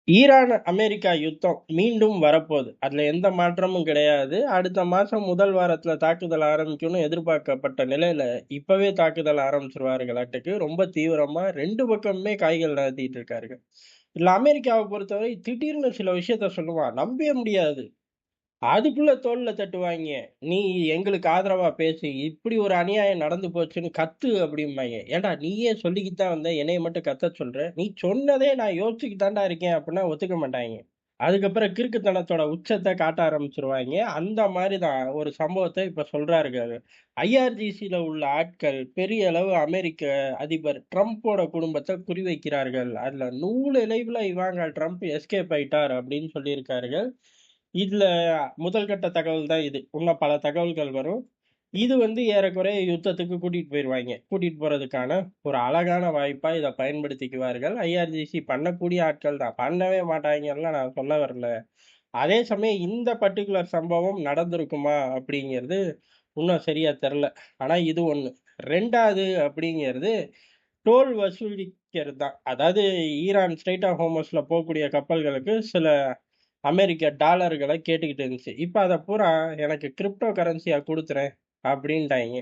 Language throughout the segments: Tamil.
ஈரான், அமெரிக்கா யுத்தம் மீண்டும் வரப்போது. அதுல எந்த மாற்றமும் கிடையாது. அடுத்த மாசம் முதல் வாரத்துல தாக்குதல் ஆரம்பிக்கும்னு எதிர்பார்க்கப்பட்ட நிலையில, இப்பவே தாக்குதல் ஆரம்பிச்சுருவார்களாட்டுக்கு. ரொம்ப தீவிரமா 2 பக்கமுமே காய்கள் நகர்த்திட்டு இருக்கார்கள். இதுல அமெரிக்காவ பொறுத்தவரை திடீர்னு சில விஷயத்த சொல்லுவான். நம்பவே முடியாது. அதுக்குள்ள தோள்ல தட்டுவாய்ங்க. "நீ எங்களுக்கு ஆதரவா பேசு. இப்படி ஒரு அநியாயம் நடந்து போச்சுன்னு கத்து" அப்படிம்பாய்ங்க. ஏன்டா நீயே சொல்லிக்கிட்டு தான் வந்த, என்னைய மட்டும் கத்தச் சொல்ற? நீ சொன்னதே நான் யோசிச்சுக்கிட்டு தான்டா இருக்கேன் அப்படின்னா ஒத்துக்க மாட்டாய்ங்க. அதுக்கப்புறம் கிறுக்குத்தனத்தோட உச்சத்த காட்ட ஆரம்பிச்சுருவாய்ங்க. அந்த மாரி தான் ஒரு சம்பவத்த இப்ப சொல்றார்கள். ஐஆர்ஜிசில உள்ள ஆட்கள் பெரிய அளவு அமெரிக்க அதிபர் ட்ரம்போட குடும்பத்த குறிவைக்கிறார்கள். அதுல நூலளவுல இவாங்கா ட்ரம்ப் எஸ்கேப் ஆயிட்டார் அப்படின்னு சொல்லியிருக்கார்கள். இதுல முதல் கட்ட தகவல் தான் இது. இன்னும் பல தகவல்கள் வரும். இது வந்து ஏறக்குறைய யுத்தத்துக்கு கூட்டிட்டு போயிருவாய்ங்க. கூட்டிட்டு போறதுக்கான ஒரு அழகான வாய்ப்பா இத பயன்படுத்திக்குவார்கள். ஐஆர்ஜிசி பண்ணக்கூடிய ஆட்கள் தான். பண்ணவே மாட்டாய்ங்கன்லாம் நான் சொல்ல வரல. அதே சமயம் இந்த பர்ட்டிகுலர் சம்பவம் நடந்திருக்குமா அப்படிங்கிறது இன்னும் சரியா தெரியல. ஆனா இது ஒண்ணு. 2வது அப்படிங்கிறது டோல் வசூலிக்கிறது தான். அதாவது ஈரான் ஸ்ட்ரெய்ட் ஆஃப் ஹோர்முஸ்ல போகக்கூடிய கப்பல்களுக்கு சில அமெரிக்க டாலர்கள கேட்டுக்கிட்டு இருந்துச்சு. இப்ப அத பூரா எனக்கு கிரிப்டோ கரன்சியா குடுத்துறேன் அப்படின்ட்டாய்ங்க.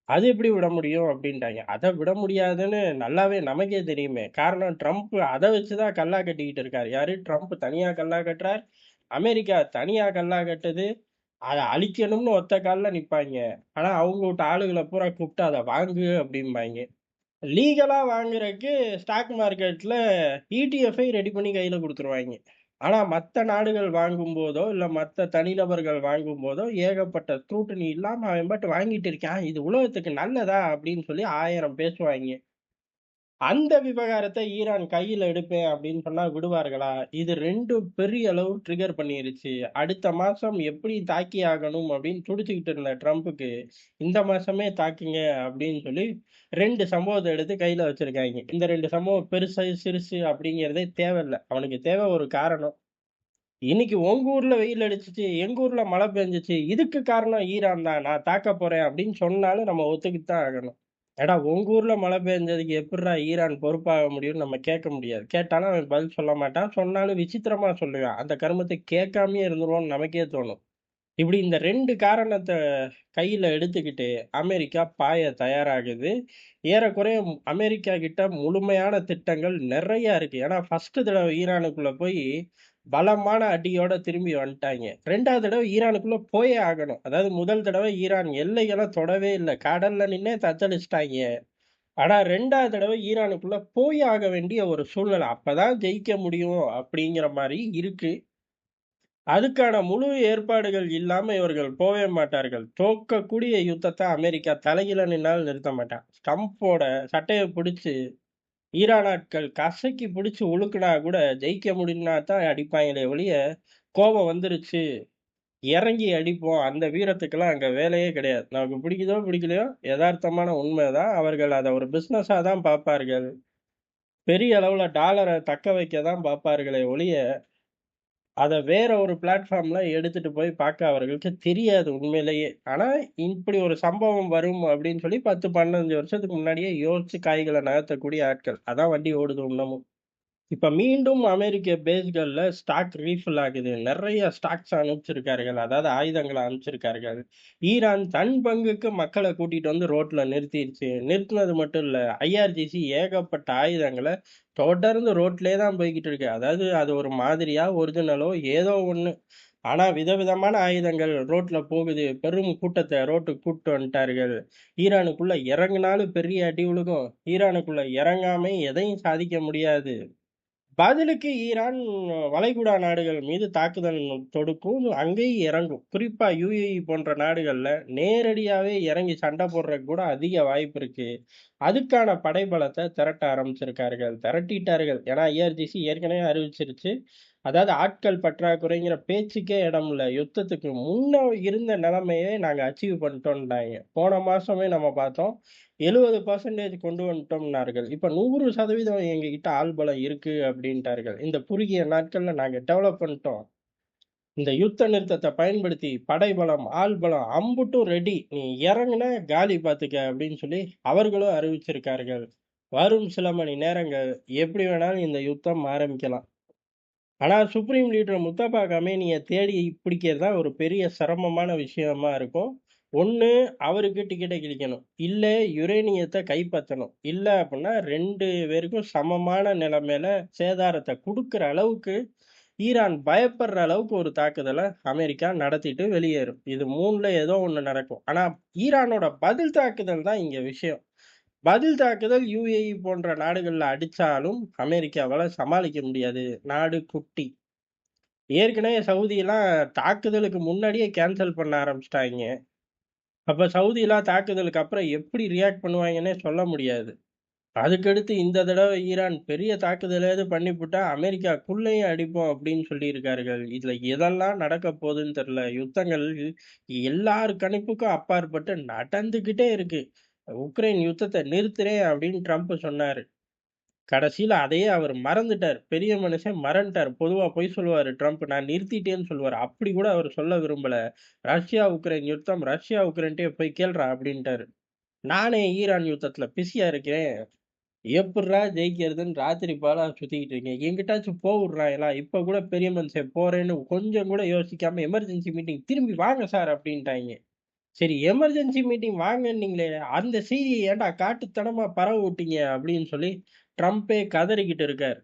அது எப்படி விட முடியும் அப்படின்ட்டாய்ங்க. அத விட முடியாதுன்னு நல்லாவே நமக்கே தெரியுமே. காரணம் ட்ரம்ப் அத வச்சு தான் கல்லா கட்டிக்கிட்டு இருக்காரு. யாரு? ட்ரம்ப் தனியா கல்லா கட்டுறார். அமெரிக்கா தனியா கல்லா கட்டுது. அத அழிக்கணும்னு ஒத்த கால்ல நிப்பாய்ங்க. ஆனா அவங்க வூட்டு ஆளுகள பூரா கூப்பிட்டு அத வாங்கு அப்படிம்பாய்ங்க. லீகலா வாங்குறதுக்கு ஸ்டாக் மார்க்கெட்ல இடிஎஃப்ஐ ரெடி பண்ணி கையில குடுத்துருவாய்ங்க. ஆனா மத்த நாடுகள் வாங்கும்போதோ, இல்ல மத்த தனிநபர்கள் வாங்கும்போதோ, ஏகப்பட்ட ஸ்க்ரூட்டனி இல்லாம அவன் பாட்டு வாங்கிட்டு இருக்கான். இது உலகத்துக்கு நல்லதா? அப்படின்னு சொல்லி 1000 பேசுவாய்ங்க. அந்த விவகாரத்த ஈரான் கையில எடுப்பேன் அப்படின்னு சொன்னா விடுவார்களா? இது 2ம் பெரிய அளவு ட்ரிகர் பண்ணிருச்சு. அடுத்த மாசம் எப்படி தாக்கி ஆகணும் அப்படின்னு துடிச்சுக்கிட்டு இருந்த ட்ரம்புக்கு, இந்த மாசமே தாக்குங்க அப்படின்னு சொல்லி 2 சம்பவத்த எடுத்து கையில வச்சிருக்காய்ங்க. இந்த 2 சம்பவம் பெருசு, சிறுசு அப்படிங்கிறதே தேவையில்ல. அவனுக்கு தேவை ஒரு காரணம். இன்னைக்கு உங்க ஊர்ல வெயில் அடிச்சுச்சு, எங்க ஊர்ல மழை பெஞ்சுச்சு. இதுக்கு காரணம் ஈரான் தான். நான் தாக்கப் போறேன் அப்படின்னு சொன்னாலும் நம்ம ஒத்துக்கிட்டு தான் ஆகணும். ஏடா உங்க ஊர்ல மழை பெஞ்சதுக்கு எப்புட்றா ஈரான் பொறுப்பாக முடியும்னு நம்ம கேட்க முடியாது. கேட்டாலும் அவன் பதில் சொல்ல மாட்டான். சொன்னாலும் விசித்திரமா சொல்லுவான். அந்த கருமத்தை கேட்காமயே இருந்துருவோம்னு நமக்கே தோணும். இப்படி இந்த 2 காரணத்த கையில எடுத்துக்கிட்டு அமெரிக்கா பாய தயாராகுது. ஏறக்குறைய அமெரிக்கா கிட்ட முழுமையான திட்டங்கள் நெறைய இருக்கு. ஏன்னா ஃபர்ஸ்ட் தடவ ஈரானுக்குள்ள போய் பலமான அடியோட திரும்பி வந்துட்டாய்ங்க. 2வது தடவ ஈரானுக்குள்ள போயே ஆகணும். அதாவது முதல் தடவ ஈரான் எல்லைகள தொடவே இல்ல. கடல்ல நின்னே தத்தளிச்சுட்டாய்ங்க. ஆனா 2வது தடவ ஈரானுக்குள்ள போய் ஆக வேண்டிய ஒரு சூழ்நிலை. அப்பதான் ஜெயிக்க முடியும் அப்படிங்கிற மாரி இருக்கு. அதுக்கான முழு ஏற்பாடுகள் இல்லாம இவர்கள் போவே மாட்டார்கள். தோற்கக்கூடிய யுத்தத்த அமெரிக்கா தலைகீழா நின்னாலும் நிறுத்த மாட்டான். ஸ்டம்போட சட்டைய பிடிச்சு ஈரான் ஆட்கள் கசக்கி பிடிச்சு உலுக்குனா கூட ஜெயிக்க முடியும்னா தான் அடிப்பாங்களே ஒழிய, கோபம் வந்துருச்சு, இறங்கி அடிப்போம். அந்த வீரத்துக்கெல்லாம் அங்க வேலையே கிடையாது. நமக்கு பிடிக்குதோ பிடிக்கலையோ, எதார்த்தமான உண்மைதான். அவர்கள் அத ஒரு பிசினஸா தான் பார்ப்பார்கள். பெரிய அளவுல டாலர தக்க வைக்க தான் பார்ப்பார்களே ஒழிய, அத வேற ஒரு பிளாட்ஃபார்ம்ல எடுத்துட்டு போய் பார்க்க அவர்களுக்கு தெரியாது உண்மையிலேயே. ஆனா, இப்படி ஒரு சம்பவம் வரும் அப்படின்னு சொல்லி 10, 15 வருஷத்துக்கு முன்னாடியே யோசிச்சு காய்கள நகர்த்தக்கூடிய ஆட்கள். அதான் வண்டி ஓடுது இன்னமும். இப்ப மீண்டும் அமெரிக்க பேஸ்கள்ல ஸ்டாக் ரீஃபில் ஆகுது. நெறைய ஸ்டாக்ஸ் அனுப்பிச்சிருக்கார்கள். அதாவது ஆயுதங்கள அனுப்பிச்சிருக்கார்கள். ஈரான் தன் பங்குக்கு மக்கள கூட்டிட்டு வந்து ரோட்ல நிறுத்திருச்சு. நிறுத்துனது மட்டும் இல்ல. ஐஆர்ஜிசி ஏகப்பட்ட ஆயுதங்கள தொடர்ந்து ரோட்லயே தான் போய்க்கிட்டு இருக்கு. அதாவது அது ஒரு மாதிரியா, ஒரிஜினலோ ஏதோ ஒண்ணு. ஆனா விதவிதமான ஆயுதங்கள் ரோட்ல போகுது. பெரும் கூட்டத்த ரோட்டுக்கு கூட்டிட்டு வந்துட்டார்கள். ஈரானுக்குள்ள இறங்குனாலும் பெரிய அடி விழுகும். ஈரானுக்குள்ள இறங்காம எதையும் சாதிக்க முடியாது. பதிலுக்கு ஈரான் வளைகுடா நாடுகள் மீது தாக்குதல் தொடுக்கும். அங்கேயும் இறங்கும். குறிப்பா யுஏஇ போன்ற நாடுகள்ல நேரடியாவே இறங்கி சண்டை போடுறதுக்கு கூட அதிக வாய்ப்பு இருக்கு. அதுக்கான படைபலத்தை திரட்ட ஆரம்பிச்சிருக்கார்கள். திரட்டிட்டார்கள். ஏன்னா ஐஆர்ஜிசி ஏற்கனவே அறிவிச்சிருச்சு. அதாவது ஆட்கள் பற்றாக்குறைங்கிற பேச்சுக்கே இடம் இல்ல. யுத்தத்துக்கு முன்ன இருந்த நிலைமையே நாங்க அச்சீவ் பண்ணிட்டோம்ட்டாங்க. போன மாசமே நம்ம பார்த்தோம். 70% கொண்டு வந்துட்டோம்னார்கள். இப்ப 100% எங்ககிட்ட ஆள்பலம் இருக்கு அப்படின்ட்டார்கள். இந்த குறுகிய நாட்கள்ல நாங்க டெவலப் பண்ணிட்டோம். இந்த யுத்த நிறுத்தத்தை பயன்படுத்தி படைபலம், ஆள்பலம் அம்புட்டும் ரெடி. நீ இறங்குன காலி பாத்துக்க அப்படின்னு சொல்லி அவர்களும் அறிவிச்சிருக்கார்கள். வரும் சில மணி நேரங்கள் எப்படி வேணாலும் இந்த யுத்தம் ஆரம்பிக்கலாம். ஆனா சுப்ரீம் லீடர் முஸ்தபா கமேனிய தேடி பிடிக்கிறது தான் ஒரு பெரிய சிரமமான விஷயமா இருக்கும். ஒண்ணு அவருக்கு டிக்கெட்ட கிழிக்கணும். இல்ல யுரேனியத்த கைப்பற்றணும். இல்ல அப்படின்னா 2 பேருக்கும் சமமான நிலைமையில சேதாரத்த குடுக்குற அளவுக்கு ஈரான் பயப்படுற அளவுக்கு ஒரு தாக்குதல அமெரிக்கா நடத்திட்டு வெளியேறும். இது 3ல ஏதோ ஒண்ணு நடக்கும். ஆனா ஈரானோட பதில் தாக்குதல் தான் இங்க விஷயம். பதில் தாக்குதல் யுஏஇ போன்ற நாடுகள்ல அடிச்சாலும் அமெரிக்காவால சமாளிக்க முடியாது. நாடு குட்டி. ஏற்கனவே சவுதிலாம் தாக்குதலுக்கு முன்னாடியே கேன்சல் பண்ண ஆரம்பிச்சுட்டாய்ங்க. அப்ப சவுதிலாம் தாக்குதலுக்கு அப்புறம் எப்படி ரியாக்ட் பண்ணுவாங்கன்னே சொல்ல முடியாது. அதுக்கடுத்து இந்த தடவ ஈரான் பெரிய தாக்குதலாவது பண்ணிப்புட்டா, அமெரிக்காக்குள்ளேயும் அடிப்போம் அப்படின்னு சொல்லியிருக்கார்கள். இதுல எதெல்லாம் நடக்கப் போகுதுன்னு தெரியல. யுத்தங்கள் எல்லார் கணிப்புக்கும் அப்பாற்பட்டு நடந்துகிட்டே இருக்கு. உக்ரைன் யுத்தத்த நிறுத்துறேன் அப்படின்னு ட்ரம்ப் சொன்னாரு. கடைசியில அதையே அவர் மறந்துட்டார். பெரிய மனுஷன் மறந்துட்டார். பொதுவா பொய் சொல்லுவாரு ட்ரம்ப். நான் நிறுத்திட்டேன்னு சொல்லுவாரு. அப்படி கூட அவர் சொல்ல விரும்பல. ரஷ்யா, உக்ரைன் யுத்தம், ரஷ்யா, உக்ரைன்ட்டயே போய் கேளுடா அப்படின்ட்டாரு. நானே ஈரான் யுத்தத்துல பிஸியா இருக்கேன். எப்புட்றா ஜெயிக்கிறதுன்னு ராத்திரி பகலா சுத்திக்கிட்டு இருக்கேன். எங்கிட்டாச்சும் விட்றாங்களா? இப்ப கூட பெரிய மனுஷன் போறேன்னு கொஞ்சம் கூட யோசிக்காம எமர்ஜென்சி மீட்டிங் திரும்பி வாங்க சார் அப்படின்ட்டாய்ங்க. சரி எமர்ஜென்சி மீட்டிங் வாங்கன்னீங்களே, அந்த செய்திய ஏன்டா காட்டுத்தனமா பரவ விட்டீங்க? அப்படின்னு சொல்லி ட்ரம்பே கதறிக்கிட்டு இருக்காரு.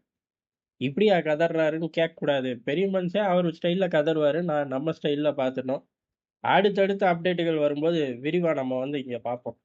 இப்படியா கதர்றாருன்னு கேட்கக்கூடாது. பெரிய மனுஷன் அவர் ஸ்டைல்ல கதறுவாரு. நம்ம ஸ்டைல்ல பார்த்துட்டோம். அடுத்தடுத்த அப்டேட்டுகள் வரும்போது விரிவா நம்ம இங்க பார்ப்போம்.